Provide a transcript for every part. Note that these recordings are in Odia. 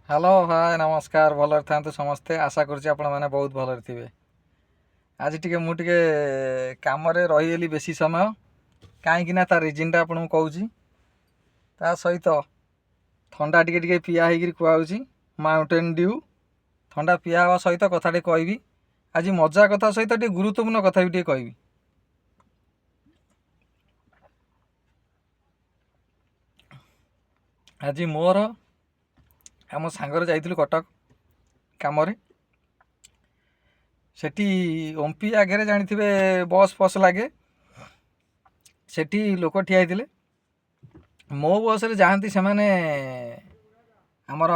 हेलो हाय नमस्कार भलରେ ଥାନ୍ତୁ ସମସ୍ତେ। ଆଶା କରୁଛି ଆପଣମାନେ ବହୁତ ଭଲରେ ଥିବେ। ଆଜି ଟିକେ ମୁଁ ଟିକେ କାମରେ ରହିଗଲି ବେଶୀ ସମୟ, କାହିଁକି ନା ତା ରିଜିନଟା ଆପଣଙ୍କୁ କହୁଛି। ତା ସହିତ ଥଣ୍ଡା ଟିକେ ଟିକେ ପିଆ ହେଇକିରି କୁହାହେଉଛି, ମାଉଣ୍ଟେନ୍ ଡ୍ୟୁ। ଥଣ୍ଡା ପିଆ ହେବା ସହିତ କଥାଟେ କହିବି। ଆଜି ମଜା କଥା ସହିତ ଟିକେ ଗୁରୁତ୍ୱପୂର୍ଣ୍ଣ କଥା ବି ଟିକେ କହିବି। ଆଜି ମୋର ଆମ ସାଙ୍ଗରେ ଯାଇଥିଲୁ କଟକ କାମରେ। ସେଠି ଓମ୍ପି ଆଗରେ ଜାଣିଥିବେ ବସ୍ ଫସ୍ ଲାଗେ, ସେଠି ଲୋକ ଠିଆ ହେଇଥିଲେ। ମୋ ବସ୍ରେ ଯାଆନ୍ତି ସେମାନେ, ଆମର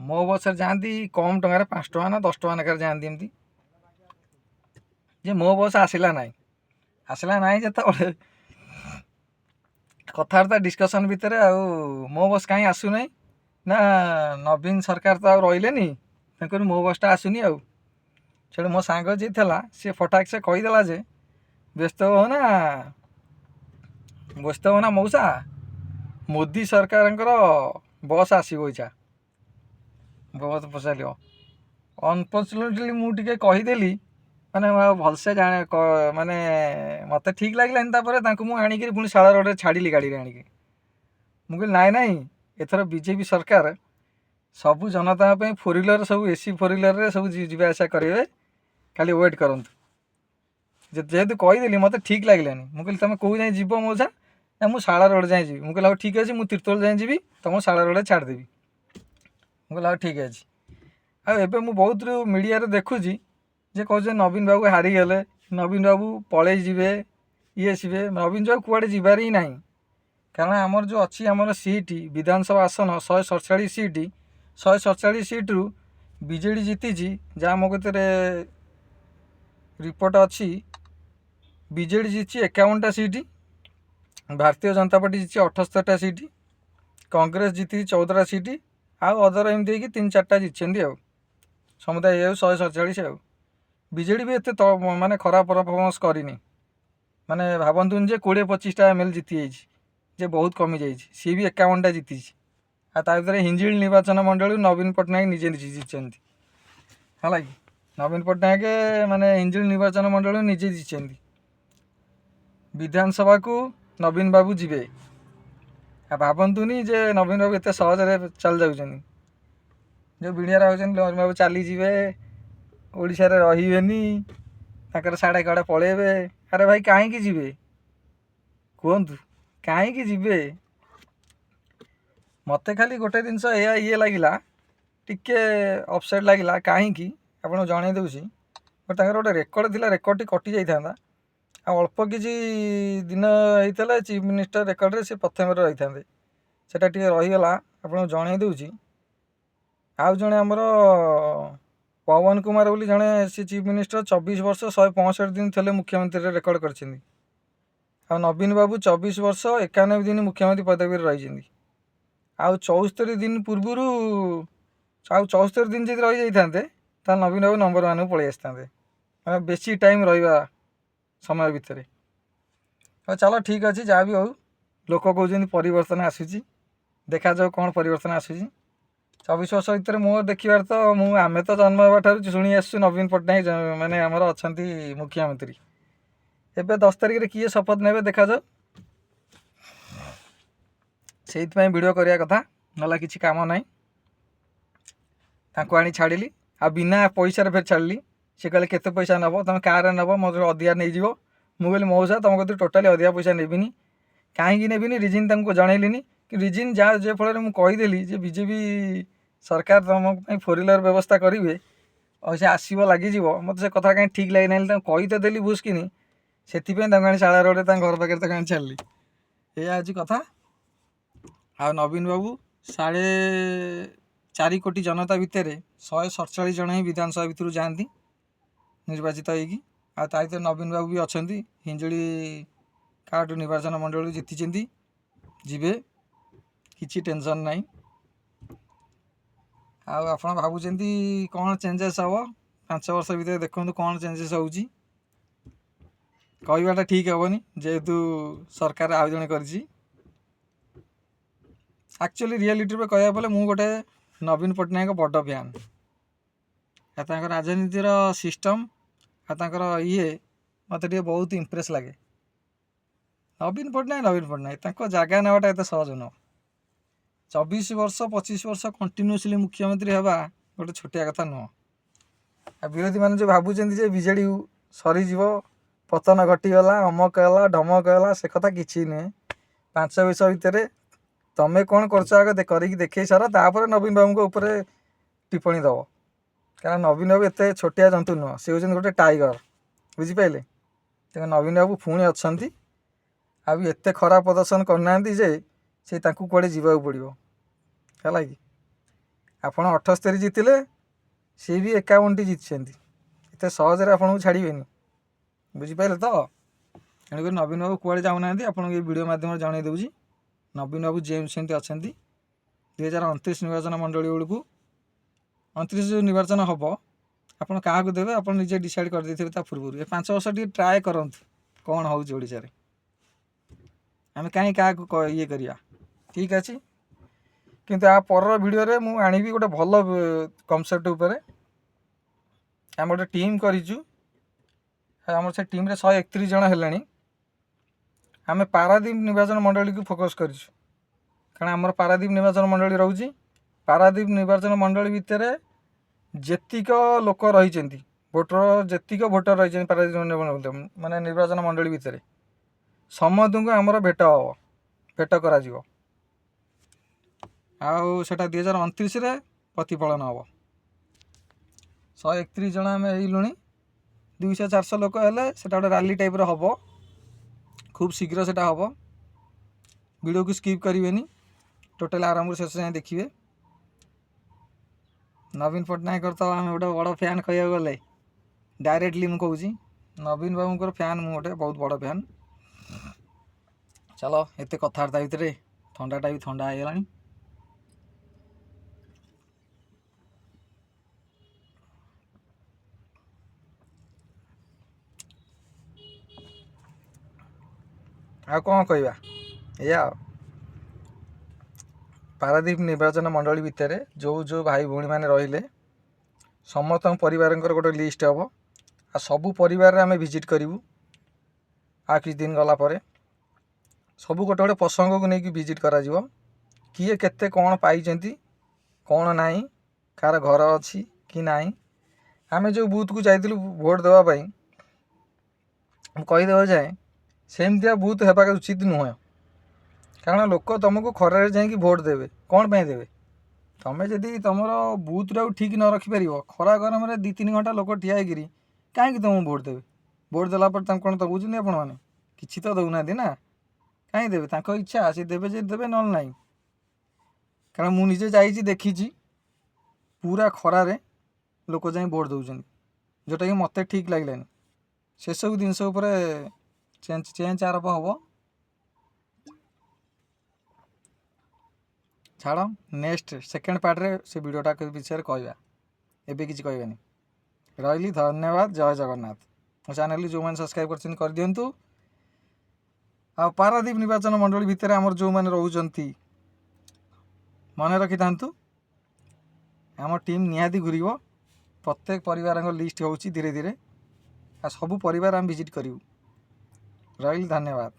ମୋ ବସ୍ରେ ଯାଆନ୍ତି କମ୍ ଟଙ୍କାରେ 5 ଟଙ୍କା ନା 10 ଟଙ୍କା ଲେଖାରେ ଯାଆନ୍ତି ଏମିତି। ଯେ ମୋ ବସ୍ ଆସିଲା ନାହିଁ ଯେତେବେଳେ କଥାବାର୍ତ୍ତା ଡିସ୍କସନ୍ ଭିତରେ ଆଉ ମୋ ବସ୍ କାହିଁ ଆସୁନାହିଁ ନା, ନବୀନ ସରକାର ତ ଆଉ ରହିଲେନି, ତେଣୁକରି ମୋ ବସ୍ଟା ଆସୁନି ଆଉ। ସେଠୁ ମୋ ସାଙ୍ଗ ଯିଏ ଥିଲା ସିଏ ଫଟାକ୍ ସେ କହିଦେଲା ଯେ ବ୍ୟସ୍ତ ହୁଅନା ମଉସା, ମୋଦି ସରକାରଙ୍କର ବସ୍ ଆସିବ ଇଚ୍ଛା ବସ୍ ପଚାରିବ। ଅନଫର୍ଚୁନେଟଲି ମୁଁ ଟିକେ କହିଦେଲି, ମାନେ ମୁଁ ଆଉ ଭଲସେ ମାନେ ମୋତେ ଠିକ୍ ଲାଗିଲାନି। ତାପରେ ତାଙ୍କୁ ମୁଁ ଆଣିକିରି ପୁଣି ଶାଳ ରୋଡ଼ରେ ଛାଡ଼ିଲି ଗାଡ଼ିରେ ଆଣିକି। ମୁଁ କହିଲି ନାଇଁ ଏଥର ବିଜେପି ସରକାର ସବୁ ଜନତାଙ୍କ ପାଇଁ ଫୋର୍ ହ୍ୱିଲର୍, ସବୁ ଏସି ଫୋର୍ ହ୍ୱିଲର୍ରେ ସବୁ ଯିବା ଆସିବା କରିବେ, ଖାଲି ୱେଟ୍ କରନ୍ତୁ। ଯେହେତୁ କହିଦେଲି ମୋତେ ଠିକ୍ ଲାଗିଲାନି। ମୁଁ କହିଲି ତୁମେ କେଉଁ ଯାଏଁ ଯିବ ମଉସା? ନା ମୁଁ ଶାଳ ରୋଡ଼ ଯାଏଁ ଯିବି। ମୁଁ କହିଲି ହଉ ଠିକ୍ ଅଛି, ମୁଁ ତିର୍ତ୍ତୋଲ ଯାଏଁ ଯିବି, ତୁମକୁ ଶାଳ ରୋଡ଼ରେ ଛାଡ଼ିଦେବି। ମୁଁ କହିଲି ହଉ ଠିକ୍ ଅଛି। ଆଉ ଏବେ ମୁଁ ବହୁତ ମିଡ଼ିଆରେ ଦେଖୁଛି ଯେ କହୁଛନ୍ତି ନବୀନ ବାବୁ ହାରିଗଲେ, ନବୀନ ବାବୁ ପଳେଇ ଯିବେ, ଇଏ ଆସିବେ। ନବୀନ ବାବୁ କୁଆଡ଼େ ଯିବାର ହିଁ ନାହିଁ। କାରଣ ଆମର ଯେଉଁ ଅଛି ଆମର ସିଟ୍ ବିଧାନସଭା ଆସନ 147 ସିଟ୍, 147 ସିଟ୍ରୁ ବିଜେଡ଼ି ଜିତିଛି। ଯାହା ମୋ କତିରେ ରିପୋର୍ଟ ଅଛି, ବିଜେଡ଼ି ଜିତିଛି 51ଟା ସିଟ୍, ଭାରତୀୟ ଜନତା ପାର୍ଟି ଜିତିଛି 78ଟା ସିଟ୍, କଂଗ୍ରେସ ଜିତିଛି 14ଟା ସିଟ୍, ଆଉ ଅଦର ଏମିତି ହେଇକି 3-4ଟା ଜିତିଛନ୍ତି। ଆଉ ସମୁଦାୟ ହେଇଯାଉ 147। ଆଉ ବିଜେଡ଼ି ବି ଏତେ ମାନେ ଖରାପ ପରଫର୍ମାନ୍ସ କରିନି। ମାନେ ଭାବନ୍ତୁନି ଯେ 20-25ଟା ML ଜିତିଯାଇଛି, ଯେ ବହୁତ କମିଯାଇଛି। ସିଏ ବି 51ଟା ଜିତିଛି। ଆଉ ତା ଭିତରେ ହିଞ୍ଜିଳି ନିର୍ବାଚନ ମଣ୍ଡଳୀରୁ ନବୀନ ପଟ୍ଟନାୟକ ନିଜେ ଜିତିଛନ୍ତି। ହେଲା କି, ନବୀନ ପଟ୍ଟନାୟକ ମାନେ ହିଞ୍ଜିଳି ନିର୍ବାଚନ ମଣ୍ଡଳୀରୁ ନିଜେ ଜିତିଛନ୍ତି। ବିଧାନସଭାକୁ ନବୀନ ବାବୁ ଯିବେ। ଆଉ ଭାବନ୍ତୁନି ଯେ ନବୀନ ବାବୁ ଏତେ ସହଜରେ ଚାଲି ଯାଉଛନ୍ତି। ଯେଉଁ ବିଡ଼ିଆରେ ହେଉଛନ୍ତି ନବୀନ ବାବୁ ଚାଲିଯିବେ, ଓଡ଼ିଶାରେ ରହିବେନି, ତାଙ୍କର ସାଡ଼େ କୁଆଡ଼େ ପଳେଇବେ। ଆରେ ଭାଇ କାହିଁକି ଯିବେ କୁହନ୍ତୁ, କାହିଁକି ଯିବେ? ମୋତେ ଖାଲି ଗୋଟେ ଜିନିଷ ଇଏ ଲାଗିଲା, ଟିକେ ଅପସେଟ୍ ଲାଗିଲା। କାହିଁକି ଆପଣଙ୍କୁ ଜଣାଇ ଦେଉଛି। ତାଙ୍କର ଗୋଟେ ରେକର୍ଡ଼ ଥିଲା, ରେକର୍ଡ଼ଟି କଟି ଯାଇଥାନ୍ତା। ଆଉ ଅଳ୍ପ କିଛି ଦିନ ହେଇଥିଲା ଚିଫ୍ ମିନିଷ୍ଟର ରେକର୍ଡ଼ରେ ସେ ପ୍ରଥମରେ ରହିଥାନ୍ତେ, ସେଟା ଟିକେ ରହିଗଲା। ଆପଣଙ୍କୁ ଜଣାଇ ଦେଉଛି। ଆଉ ଜଣେ ଆମର ପବନ କୁମାର ବୋଲି ଜଣେ, ସେ ଚିଫ୍ ମିନିଷ୍ଟର 24 ବର୍ଷ 165 ଦିନ ଥିଲେ ମୁଖ୍ୟମନ୍ତ୍ରୀରେ ରେକର୍ଡ଼ କରିଛନ୍ତି। ଆଉ ନବୀନ ବାବୁ 24 ବର୍ଷ 91 ଦିନ ମୁଖ୍ୟମନ୍ତ୍ରୀ ପଦବୀରେ ରହିଛନ୍ତି। ଆଉ 74 ଦିନ ପୂର୍ବରୁ, ଆଉ 74 ଦିନ ଯଦି ରହିଯାଇଥାନ୍ତେ ତାହେଲେ ନବୀନ ବାବୁ ନମ୍ବର 1କୁ ପଳେଇ ଆସିଥାନ୍ତେ, ମାନେ ବେଶୀ ଟାଇମ୍ ରହିବା ସମୟ ଭିତରେ। ହଉ ଚାଲ ଠିକ୍ ଅଛି, ଯାହା ବି ହଉ। ଲୋକ କହୁଛନ୍ତି ପରିବର୍ତ୍ତନ ଆସୁଛି, ଦେଖାଯାଉ କ'ଣ ପରିବର୍ତ୍ତନ ଆସୁଛି। 24 ବର୍ଷ ଭିତରେ ମୋ ଦେଖିବାର ତ, ଆମେ ତ ଜନ୍ମ ହେବା ଠାରୁ ଶୁଣି ଆସୁଛୁ ନବୀନ ପଟ୍ଟନାୟକ ମାନେ ଆମର ଅଛନ୍ତି ମୁଖ୍ୟମନ୍ତ୍ରୀ। ଏବେ 10 ତାରିଖରେ କିଏ ଶପଥ ନେବେ ଦେଖାଯାଉ। ସେଇଥିପାଇଁ ଭିଡ଼ିଓ କରିବା କଥା, ନହେଲେ କିଛି କାମ ନାହିଁ। ତାଙ୍କୁ ଆଣି ଛାଡ଼ିଲି, ଆଉ ବିନା ପଇସାରେ ଫେର ଛାଡ଼ିଲି। ସେ କହିଲେ କେତେ ପଇସା ନେବ, ତୁମେ କାରରେ ନେବ, ମୋର ଅଧିକା ନେଇଯିବ। ମୁଁ କହିଲି ମଉସା ତୁମ କତିରୁ ଟୋଟାଲି ଅଧିକା ପଇସା ନେବିନି। କାହିଁକି ନେବିନି ରିଜିନ୍ ତାଙ୍କୁ ଜଣାଇଲିନି। କି ରିଜିନ୍ ଯେ ଫଳରେ ମୁଁ କହିଦେଲି ଯେ ବିଜେପି ସରକାର ତୁମ ପାଇଁ ଫୋର୍ ହ୍ୱିଲର୍ ବ୍ୟବସ୍ଥା କରିବେ, ଆଉ ସେ ଆସିବ ଲାଗିଯିବ। ମୋତେ ସେ କଥା କାହିଁ ଠିକ୍ ଲାଗିନାହିଁ। ତାଙ୍କୁ କହି ତ ଦେଲି ବୁଝକିନି, ସେଥିପାଇଁ ତାଙ୍କୁ ଆଣି ଶାଳ ରୋଡ଼ରେ ତାଙ୍କ ଘର ପାଖରେ ତାଙ୍କୁ ଆଣି ଛାଡ଼ିଲି। ଏଇଆ ହେଉଛି କଥା। ଆଉ ନବୀନ ବାବୁ 4.5 କୋଟି ଜନତା ଭିତରେ 147 ଜଣ ହିଁ ବିଧାନସଭା ଭିତରୁ ଯାଆନ୍ତି ନିର୍ବାଚିତ ହେଇକି। ଆଉ ତା ଭିତରେ ନବୀନ ବାବୁ ବି ଅଛନ୍ତି, ହିଞ୍ଜିଳି କାର୍ଡ଼ ନିର୍ବାଚନ ମଣ୍ଡଳୀରୁ ଜିତିଛନ୍ତି, ଯିବେ, କିଛି ଟେନସନ୍ ନାହିଁ। ଆଉ ଆପଣ ଭାବୁଛନ୍ତି କ'ଣ ଚେଞ୍ଜେସ୍ ହେବ 5 ବର୍ଷ ଭିତରେ? ଦେଖନ୍ତୁ କ'ଣ ଚେଞ୍ଜେସ୍ ହେଉଛି। କହିବାଟା ଠିକ୍ ହେବନି, ଯେହେତୁ ସରକାର ଆଉ ଜଣେ କରିଛି। ଆକ୍ଚୁଆଲି ରିଆଲିଟିରେ କହିବାକୁ ଗଲେ ମୁଁ ଗୋଟେ ନବୀନ ପଟ୍ଟନାୟକ ବଡ଼ ଫ୍ୟାନ୍। ଆଉ ତାଙ୍କ ରାଜନୀତିର ସିଷ୍ଟମ୍ ଆଉ ତାଙ୍କର ଇଏ ମୋତେ ଟିକେ ବହୁତ ଇମ୍ପ୍ରେସ୍ ଲାଗେ। ନବୀନ ପଟ୍ଟନାୟକ ତାଙ୍କ ଜାଗା ନେବାଟା ଏତେ ସହଜ ନୁହଁ। 24 ବର୍ଷ 25 ବର୍ଷ କଣ୍ଟିନ୍ୟୁଅସଲି ମୁଖ୍ୟମନ୍ତ୍ରୀ ହେବା ଗୋଟେ ଛୋଟିଆ କଥା ନୁହଁ। ଆଉ ବିରୋଧୀମାନେ ଯେଉଁ ଭାବୁଛନ୍ତି ଯେ ବିଜେଡ଼ି ସରିଯିବ, ପତନ ଘଟିଗଲା, ଅମକ ହେଲା ଢମକ ହେଲା, ସେ କଥା କିଛି ନୁହେଁ। 5 ବର୍ଷ ଭିତରେ ତମେ କ'ଣ କରୁଛ ଆଗ କରିକି ଦେଖେଇ ସାର, ତାପରେ ନବୀନ ବାବୁଙ୍କ ଉପରେ ଟିପ୍ପଣୀ ଦେବ। କାରଣ ନବୀନ ବାବୁ ଏତେ ଛୋଟିଆ ଜନ୍ତୁ ନୁହଁ, ସେ ହେଉଛନ୍ତି ଗୋଟେ ଟାଇଗର, ବୁଝିପାରିଲେ। ତେଣୁ ନବୀନ ବାବୁ ପୁଣି ଅଛନ୍ତି, ଆଉ ଏତେ ଖରାପ ପ୍ରଦର୍ଶନ କରିନାହାନ୍ତି ଯେ ସେ ତାଙ୍କୁ କୁଆଡ଼େ ଯିବାକୁ ପଡ଼ିବ, ହେଲା କି। ଆପଣ 78 ଜିତିଲେ, ସିଏ ବି 51ଟି ଜିତିଛନ୍ତି। ଏତେ ସହଜରେ ଆପଣଙ୍କୁ ଛାଡ଼ିବେନି, ବୁଝିପାରିଲେ ତ। ତେଣୁକରି ନବୀନ ବାବୁ କୁଆଡ଼େ ଯାଉନାହାନ୍ତି, ଆପଣଙ୍କୁ ଏଇ ଭିଡ଼ିଓ ମାଧ୍ୟମରେ ଜଣାଇ ଦେଉଛି। ନବୀନ ବାବୁ ସେମିତି ଅଛନ୍ତି। 2029 ନିର୍ବାଚନ ମଣ୍ଡଳୀ ବେଳକୁ 29 ଯେଉଁ ନିର୍ବାଚନ ହେବ, ଆପଣ କାହାକୁ ଦେବେ ଆପଣ ନିଜେ ଡିସାଇଡ଼୍ କରିଦେଇଥିବେ ତା ପୂର୍ବରୁ। ଏ 5 ବର୍ଷ ଟିକେ ଟ୍ରାଏ କରନ୍ତୁ କ'ଣ ହେଉଛି ଓଡ଼ିଶାରେ। ଆମେ କାହିଁ କାହାକୁ ଇଏ କରିବା, ଠିକ୍ ଅଛି। କିନ୍ତୁ ଆ ପରର ଭିଡ଼ିଓରେ ମୁଁ ଆଣିବି ଗୋଟେ ଭଲ କନସେପ୍ଟ ଉପରେ। ଆମେ ଗୋଟେ ଟିମ୍ କରିଛୁ, ଆମର ସେ ଟିମ୍ରେ 131 ଜଣ ହେଲେଣି। ଆମେ ପାରାଦୀପ ନିର୍ବାଚନ ମଣ୍ଡଳୀକୁ ଫୋକସ୍ କରିଛୁ, କାରଣ ଆମର ପାରାଦୀପ ନିର୍ବାଚନ ମଣ୍ଡଳୀ ରହୁଛି। ପାରାଦୀପ ନିର୍ବାଚନ ମଣ୍ଡଳୀ ଭିତରେ ଯେତିକ ଲୋକ ରହିଛନ୍ତି, ଯେତିକ ଭୋଟର ରହିଛନ୍ତି ପାରାଦୀପ ମାନେ ନିର୍ବାଚନ ମଣ୍ଡଳୀ ଭିତରେ, ସମସ୍ତଙ୍କୁ ଆମର ଭେଟ କରାଯିବ। ଆଉ ସେଟା 2029ରେ ପ୍ରତିଫଳନ ହେବ। 131 ଜଣ ଆମେ ହେଇଲୁଣି। 200-400 ଲୋକ ହେଲେ ସେଟା ଗୋଟେ ରାଲି ଟାଇପ୍ର ହେବ। ଖୁବ୍ ଶୀଘ୍ର ସେଟା ହେବ। ଭିଡ଼ିଓକୁ ସ୍କିପ୍ କରିବେନି, ଟୋଟାଲ୍ ଆରମ୍ଭରୁ ଶେଷ ଯାଏଁ ଦେଖିବେ। ନବୀନ ପଟ୍ଟନାୟକର ତ ଆମେ ଗୋଟେ ବଡ଼ ଫ୍ୟାନ୍ କହିବାକୁ ଗଲେ, ଡାଇରେକ୍ଟଲି ମୁଁ କହୁଛି ନବୀନ ବାବୁଙ୍କର ଫ୍ୟାନ୍ ମୁଁ ଗୋଟେ ବହୁତ ବଡ଼ ଫ୍ୟାନ୍। ଚାଲ, ଏତେ କଥାବାର୍ତ୍ତା ଭିତରେ ଥଣ୍ଡାଟା ବି ଥଣ୍ଡା ହେଇଗଲାଣି। ଆଉ କ'ଣ କହିବା, ଏଇଆ ଆଉ। ପାରାଦୀପ ନିର୍ବାଚନ ମଣ୍ଡଳୀ ଭିତରେ ଯେଉଁ ଭାଇ ଭଉଣୀମାନେ ରହିଲେ ସମସ୍ତଙ୍କ ପରିବାରଙ୍କର ଗୋଟେ ଲିଷ୍ଟ ହେବ। ଆଉ ସବୁ ପରିବାରରେ ଆମେ ଭିଜିଟ୍ କରିବୁ। ଆଉ କିଛି ଦିନ ଗଲା ପରେ ସବୁ ଗୋଟେ ପ୍ରସଙ୍ଗକୁ ନେଇକି ଭିଜିଟ୍ କରାଯିବ। କିଏ କେତେ କ'ଣ ପାଇଛନ୍ତି, କ'ଣ ନାହିଁ, କାହାର ଘର ଅଛି କି ନାହିଁ। ଆମେ ଯେଉଁ ବୁଥକୁ ଯାଇଥିଲୁ ଭୋଟ୍ ଦେବା ପାଇଁ, ମୁଁ କହିଦେବା ଯାଏଁ ସେମିତିଆ ବୁଥ୍ ହେବା ଉଚିତ ନୁହେଁ। କାରଣ ଲୋକ ତୁମକୁ ଖରାରେ ଯାଇକି ଭୋଟ୍ ଦେବେ, କ'ଣ ପାଇଁ ଦେବେ? ତୁମେ ଯଦି ତୁମର ବୁଥ୍ଟାକୁ ଠିକ୍ ନ ରଖିପାରିବ, ଖରା ଗରମରେ 2-3 ଘଣ୍ଟା ଲୋକ ଠିଆ ହେଇକିରି କାହିଁକି ତୁମକୁ ଭୋଟ୍ ଦେବେ? ଭୋଟ୍ ଦେଲା ପରେ ତାଙ୍କୁ କ'ଣ ଦେଉଛନ୍ତି ଆପଣମାନେ? କିଛି ତ ଦେଉନାହାନ୍ତି ନା, କାହିଁ ଦେବେ? ତାଙ୍କ ଇଚ୍ଛା, ସେ ଦେବେ ଯଦି ଦେବେ, ନହେଲେ ନାହିଁ। କାରଣ ମୁଁ ନିଜେ ଯାଇଛି, ଦେଖିଛି ପୁରା ଖରାରେ ଲୋକ ଯାଇ ଭୋଟ୍ ଦେଉଛନ୍ତି, ଯେଉଁଟାକି ମୋତେ ଠିକ୍ ଲାଗିଲାନି। ସେସବୁ ଜିନିଷ ଉପରେ ଚେଞ୍ଜ ଆରମ୍ଭ ହେବ। ଛାଡ଼, ନେକ୍ସଟ ସେକେଣ୍ଡ ପାର୍ଟରେ ସେ ଭିଡ଼ିଓଟା ବିଷୟରେ କହିବା। ଏବେ କିଛି କହିବାନି। ରହିଲି, ଧନ୍ୟବାଦ, ଜୟ ଜଗନ୍ନାଥ। ମୋ ଚ୍ୟାନେଲକୁ ଯେଉଁମାନେ ସବସ୍କ୍ରାଇବ୍ କରିଛନ୍ତି କରିଦିଅନ୍ତୁ। ଆଉ ପାରାଦୀପ ନିର୍ବାଚନ ମଣ୍ଡଳୀ ଭିତରେ ଆମର ଯେଉଁମାନେ ରହୁଛନ୍ତି, ମନେ ରଖିଥାନ୍ତୁ, ଆମ ଟିମ୍ ନିହାତି ଘୁରିବ। ପ୍ରତ୍ୟେକ ପରିବାରଙ୍କ ଲିଷ୍ଟ ହେଉଛି ଧୀରେ ଧୀରେ, ଆଉ ସବୁ ପରିବାର ଆମେ ଭିଜିଟ୍ କରିବୁ। ରହିଲି, ଧନ୍ୟବାଦ।